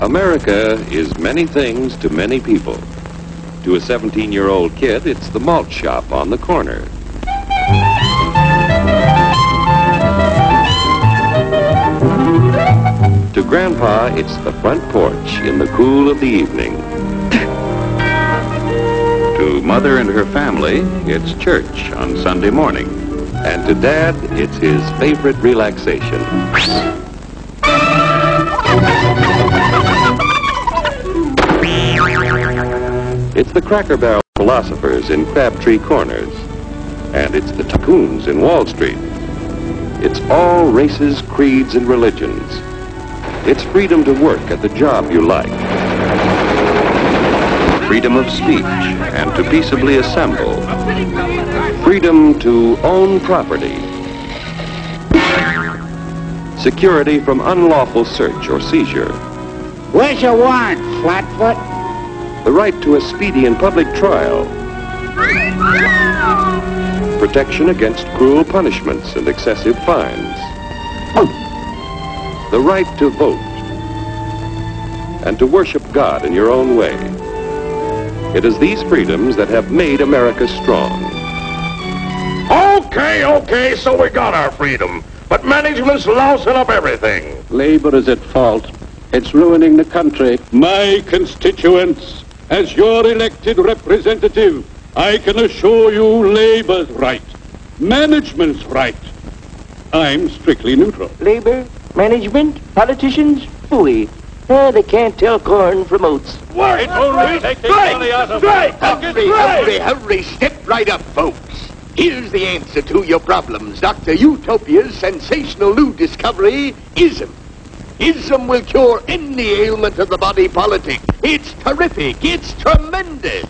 America is many things to many people. To a 17-year-old kid, it's the malt shop on the corner. To Grandpa, it's the front porch in the cool of the evening. To Mother and her family, it's church on Sunday morning. And to Dad, it's his favorite relaxation. It's the Cracker Barrel philosophers in Crabtree Corners. And it's the tycoons in Wall Street. It's all races, creeds, and religions. It's freedom to work at the job you like. Freedom of speech and to peaceably assemble. Freedom to own property. Security from unlawful search or seizure. Where's your warrant, Flatfoot? The right to a speedy and public trial. Protection against cruel punishments and excessive fines. The right to vote. And to worship God in your own way. It is these freedoms that have made America strong. Okay, so we got our freedom. But management's lousing up everything. Labor is at fault. It's ruining the country. My constituents, as your elected representative, I can assure you Labor's right. Management's right. I'm strictly neutral. Labor, management, politicians, phooey. They can't tell corn from oats. Work! Hurry, step right up, folks. Here's the answer to your problems. Dr. Utopia's sensational new discovery, ism. Ism will cure any ailment of the body politic. It's terrific. It's tremendous.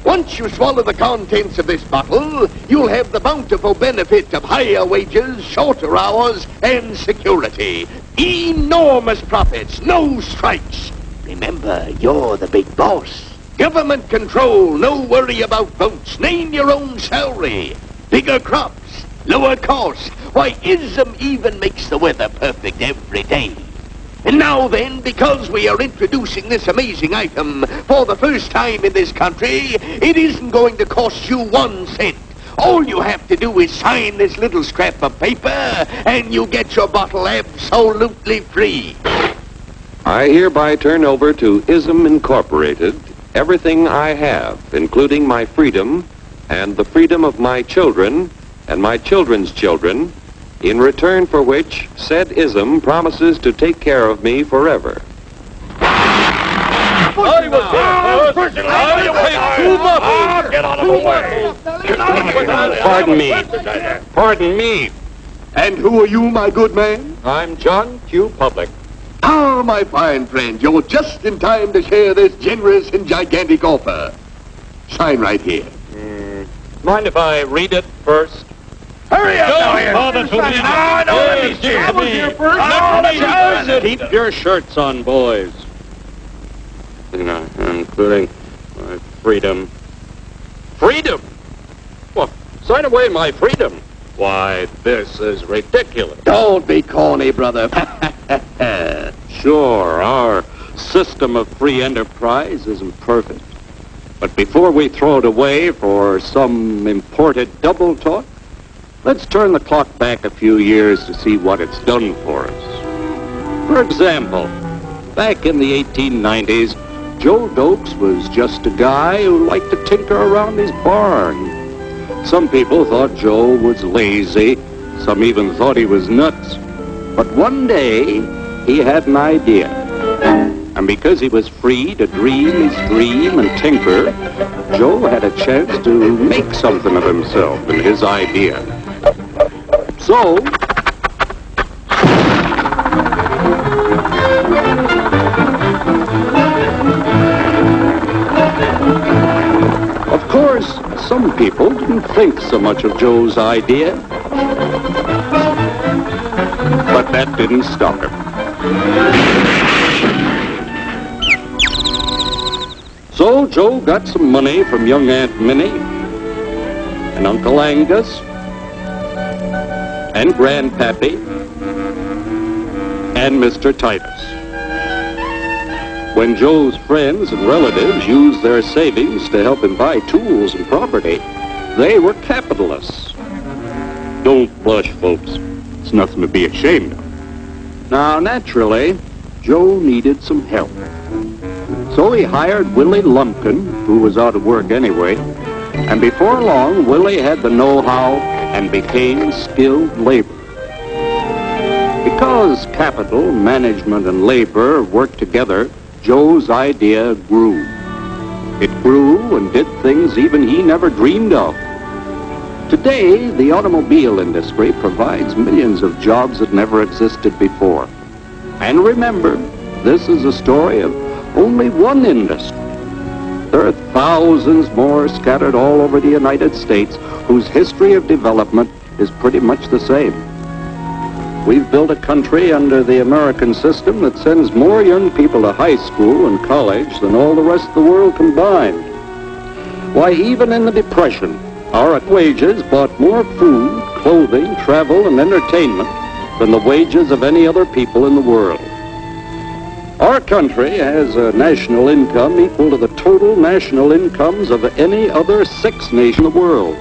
Once you swallow the contents of this bottle, you'll have the bountiful benefit of higher wages, shorter hours, and security. Enormous profits, no strikes. Remember, you're the big boss. Government control, no worry about votes. Name your own salary. Bigger crops, lower costs. Why, ism even makes the weather perfect every day. And now then, because we are introducing this amazing item for the first time in this country, it isn't going to cost you 1 cent. All you have to do is sign this little scrap of paper, and you get your bottle absolutely free. I hereby turn over to Ism Incorporated everything I have, including my freedom and the freedom of my children and my children's children, in return for which said ism promises to take care of me forever. Get out of the way! Pardon me. And who are you, my good man? I'm John Q. Public. Ah, my fine friend, you're just in time to share this generous and gigantic offer. Sign right here. Mind if I read it first? Hurry up, Keep your shirts on, boys. Including my freedom. Freedom? Well, sign away my freedom. Why, this is ridiculous. Don't be corny, brother. Sure, our system of free enterprise isn't perfect. But before we throw it away for some imported double talk, let's turn the clock back a few years to see what it's done for us. For example, back in the 1890s, Joe Dokes was just a guy who liked to tinker around his barn. Some people thought Joe was lazy. Some even thought he was nuts. But one day, he had an idea. And because he was free to dream his dream and tinker, Joe had a chance to make something of himself and his idea. So, of course, some people didn't think so much of Joe's idea. But that didn't stop him. So Joe got some money from young Aunt Minnie and Uncle Angus and Grandpappy and Mr. Titus. When Joe's friends and relatives used their savings to help him buy tools and property, they were capitalists. Don't blush, folks. It's nothing to be ashamed of. Now, naturally, Joe needed some help. So he hired Willie Lumpkin, who was out of work anyway, and before long, Willie had the know-how and became skilled labor. Because capital, management, and labor worked together, Joe's idea grew. It grew and did things even he never dreamed of. Today, the automobile industry provides millions of jobs that never existed before. And remember, this is a story of only one industry. There are thousands more scattered all over the United States whose history of development is pretty much the same. We've built a country under the American system that sends more young people to high school and college than all the rest of the world combined. Why, even in the Depression, our wages bought more food, clothing, travel, and entertainment than the wages of any other people in the world. Our country has a national income equal to the total national incomes of any other 6 nations in the world.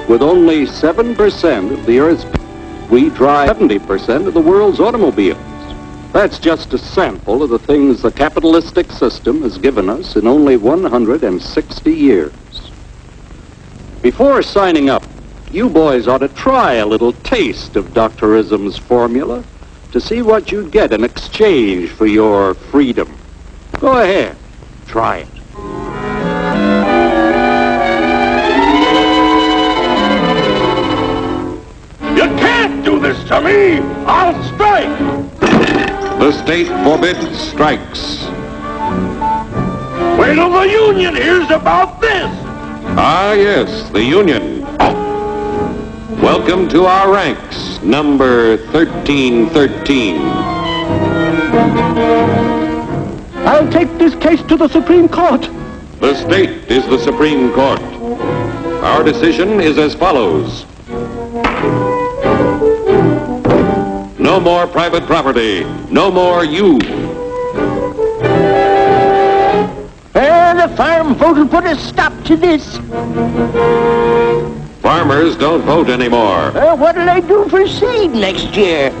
With only 7% of the Earth's people, we drive 70% of the world's automobiles. That's just a sample of the things the capitalistic system has given us in only 160 years. Before signing up, you boys ought to try a little taste of Dr. Ism's formula to see what you'd get in exchange for your freedom. Go ahead, try it. You can't do this to me! I'll strike! The state forbids strikes. Wait till the union hears about this! Ah, yes, the Union. Welcome to our ranks, number 1313. I'll take this case to the Supreme Court. The state is the Supreme Court. Our decision is as follows. No more private property. No more you. The farm vote will put a stop to this. Farmers don't vote anymore. What'll they do for seed next year?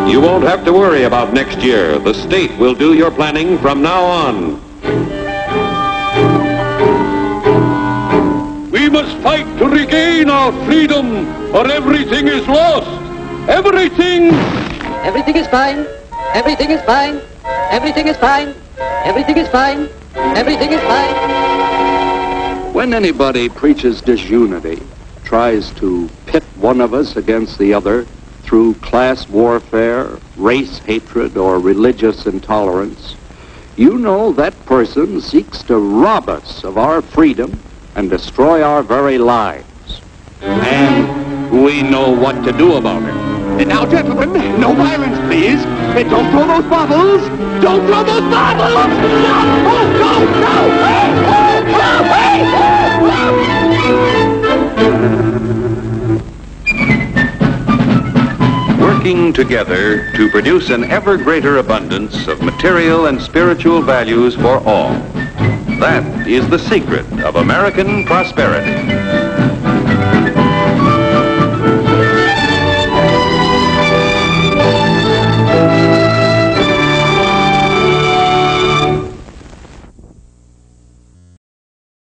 You won't have to worry about next year. The state will do your planning from now on. We must fight to regain our freedom, or everything is lost. Everything! Everything is fine. Everything is fine. Everything is fine. Everything is fine. Everything is fine. When anybody preaches disunity, tries to pit one of us against the other through class warfare, race hatred, or religious intolerance, you know that person seeks to rob us of our freedom and destroy our very lives. And we know what to do about it. And now, gentlemen, no violence, please. And don't throw those bottles. Don't throw those bottles! No! Oh, no! No! Working together to produce an ever greater abundance of material and spiritual values for all. That is the secret of American prosperity.